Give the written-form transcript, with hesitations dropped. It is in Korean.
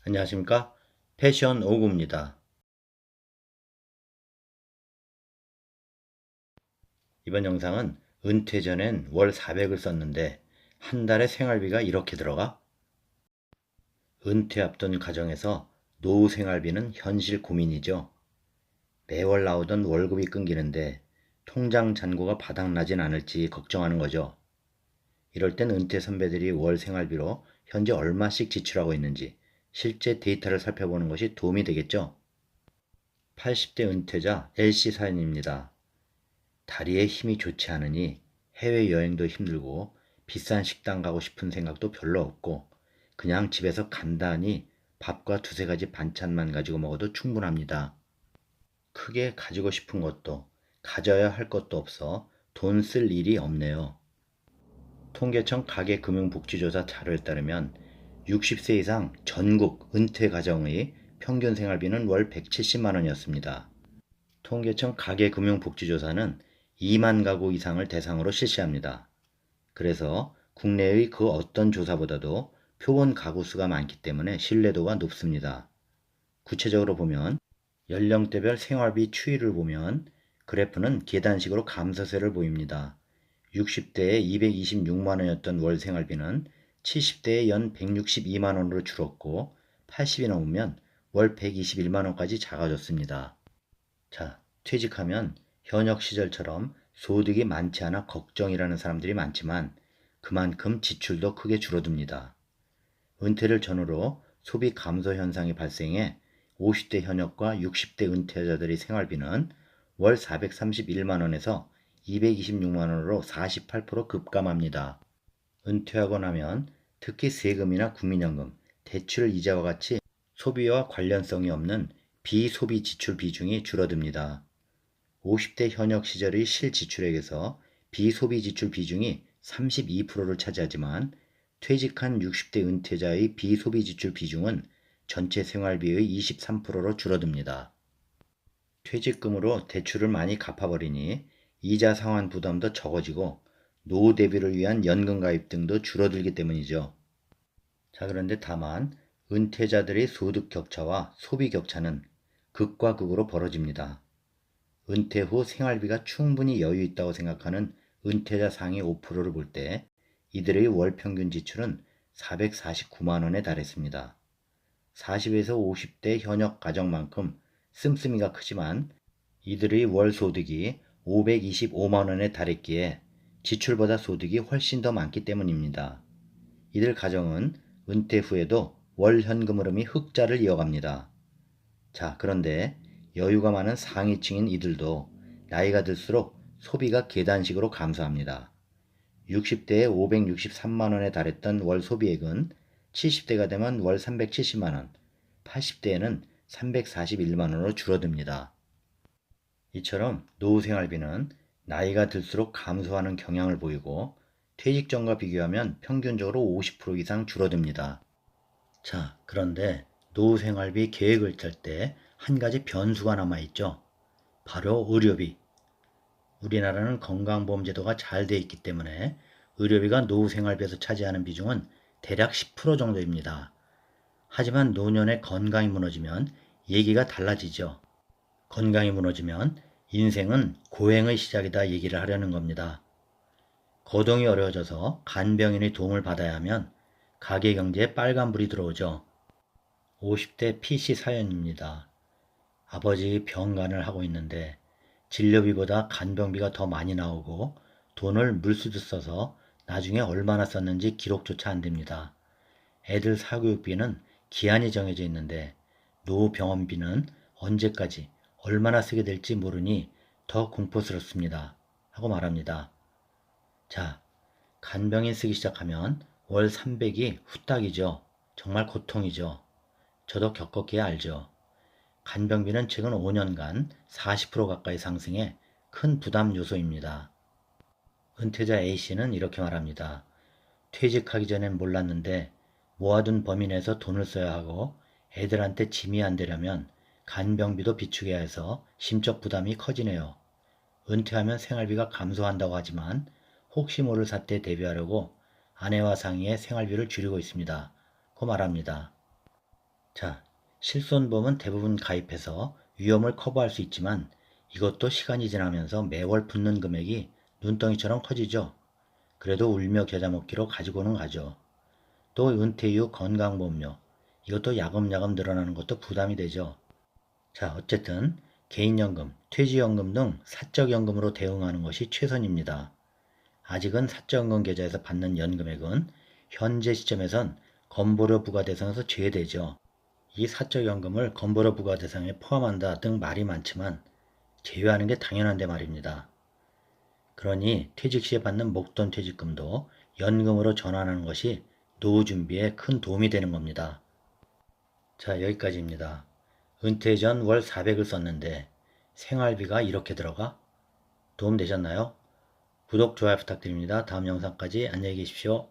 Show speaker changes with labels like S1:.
S1: 안녕하십니까? 패션 오구입니다. 이번 영상은 은퇴 전엔 월 400을 썼는데 한 달에 생활비가 이렇게 들어가? 은퇴 앞둔 가정에서 노후 생활비는 현실 고민이죠. 매월 나오던 월급이 끊기는데 통장 잔고가 바닥나진 않을지 걱정하는 거죠. 이럴 땐 은퇴 선배들이 월 생활비로 현재 얼마씩 지출하고 있는지 실제 데이터를 살펴보는 것이 도움이 되겠죠. 80대 은퇴자 L씨 사연입니다. 다리에 힘이 좋지 않으니 해외여행도 힘들고 비싼 식당 가고 싶은 생각도 별로 없고 그냥 집에서 간단히 밥과 두세 가지 반찬만 가지고 먹어도 충분합니다. 크게 가지고 싶은 것도 가져야 할 것도 없어 돈 쓸 일이 없네요. 통계청 가계금융복지조사 자료에 따르면 60세 이상 전국 은퇴 가정의 평균 생활비는 월 170만 원이었습니다. 통계청 가계금융복지조사는 2만 가구 이상을 대상으로 실시합니다. 그래서 국내의 그 어떤 조사보다도 표본 가구 수가 많기 때문에 신뢰도가 높습니다. 구체적으로 보면 연령대별 생활비 추이를 보면 그래프는 계단식으로 감소세를 보입니다. 60대에 226만 원이었던 월 생활비는 70대에 연 162만 원으로 줄었고 80이 넘으면 월 121만 원까지 작아졌습니다. 자, 퇴직하면 현역 시절처럼 소득이 많지 않아 걱정이라는 사람들이 많지만 그만큼 지출도 크게 줄어듭니다. 은퇴를 전후로 소비 감소 현상이 발생해 50대 현역과 60대 은퇴자들의 생활비는 월 431만 원에서 226만 원으로 48% 급감합니다. 은퇴하고 나면 특히 세금이나 국민연금, 대출 이자와 같이 소비와 관련성이 없는 비소비 지출 비중이 줄어듭니다. 50대 현역 시절의 실지출액에서 비소비 지출 비중이 32%를 차지하지만 퇴직한 60대 은퇴자의 비소비 지출 비중은 전체 생활비의 23%로 줄어듭니다. 퇴직금으로 대출을 많이 갚아버리니 이자 상환 부담도 적어지고 노후 대비를 위한 연금 가입 등도 줄어들기 때문이죠. 자, 그런데 다만 은퇴자들의 소득 격차와 소비 격차는 극과 극으로 벌어집니다. 은퇴 후 생활비가 충분히 여유 있다고 생각하는 은퇴자 상위 5%를 볼 때 이들의 월 평균 지출은 449만 원에 달했습니다. 40에서 50대 현역 가정만큼 씀씀이가 크지만 이들의 월 소득이 525만 원에 달했기에 지출보다 소득이 훨씬 더 많기 때문입니다. 이들 가정은 은퇴 후에도 월 현금 흐름이 흑자를 이어갑니다. 자, 그런데 여유가 많은 상위층인 이들도 나이가 들수록 소비가 계단식으로 감소합니다. 60대에 563만 원에 달했던 월 소비액은 70대가 되면 월 370만 원, 80대에는 341만 원으로 줄어듭니다. 이처럼 노후 생활비는 나이가 들수록 감소하는 경향을 보이고 퇴직 전과 비교하면 평균적으로 50% 이상 줄어듭니다. 자, 그런데 노후 생활비 계획을 짤 때 한 가지 변수가 남아있죠. 바로 의료비. 우리나라는 건강보험제도가 잘 돼 있기 때문에 의료비가 노후 생활비에서 차지하는 비중은 대략 10% 정도입니다. 하지만 노년에 건강이 무너지면 얘기가 달라지죠. 건강이 무너지면 인생은 고행의 시작이다 얘기를 하려는 겁니다. 거동이 어려워져서 간병인의 도움을 받아야 하면 가계경제에 빨간불이 들어오죠. 50대 P씨 사연입니다. 아버지 병간을 하고 있는데 진료비보다 간병비가 더 많이 나오고 돈을 물쓰듯 써서 나중에 얼마나 썼는지 기록조차 안 됩니다. 애들 사교육비는 기한이 정해져 있는데 노후 병원비는 언제까지 얼마나 쓰게 될지 모르니 더 공포스럽습니다. 하고 말합니다. 자, 간병인 쓰기 시작하면 월 300이 후딱이죠. 정말 고통이죠. 저도 겪었기에 알죠. 간병비는 최근 5년간 40% 가까이 상승해 큰 부담 요소입니다. 은퇴자 A씨는 이렇게 말합니다. 퇴직하기 전엔 몰랐는데 모아둔 범위 내에서 돈을 써야 하고 애들한테 짐이 안 되려면 간병비도 비축해야 해서 심적 부담이 커지네요. 은퇴하면 생활비가 감소한다고 하지만 혹시 모를 사태에 대비하려고 아내와 상의해 생활비를 줄이고 있습니다. 고 말합니다. 자, 실손보험은 대부분 가입해서 위험을 커버할 수 있지만 이것도 시간이 지나면서 매월 붙는 금액이 눈덩이처럼 커지죠. 그래도 울며 겨자 먹기로 가지고는 가죠. 또 은퇴 이후 건강보험료, 이것도 야금야금 늘어나는 것도 부담이 되죠. 자, 어쨌든 개인연금, 퇴직연금 등 사적연금으로 대응하는 것이 최선입니다. 아직은 사적연금 계좌에서 받는 연금액은 현재 시점에선 건보료 부과 대상에서 제외되죠. 이 사적연금을 건보료 부과 대상에 포함한다 등 말이 많지만 제외하는 게 당연한데 말입니다. 그러니 퇴직 시에 받는 목돈 퇴직금도 연금으로 전환하는 것이 노후 준비에 큰 도움이 되는 겁니다. 자, 여기까지입니다. 은퇴 전 월 400을 썼는데 생활비가 이렇게 들어가? 도움 되셨나요? 구독, 좋아요 부탁드립니다. 다음 영상까지 안녕히 계십시오.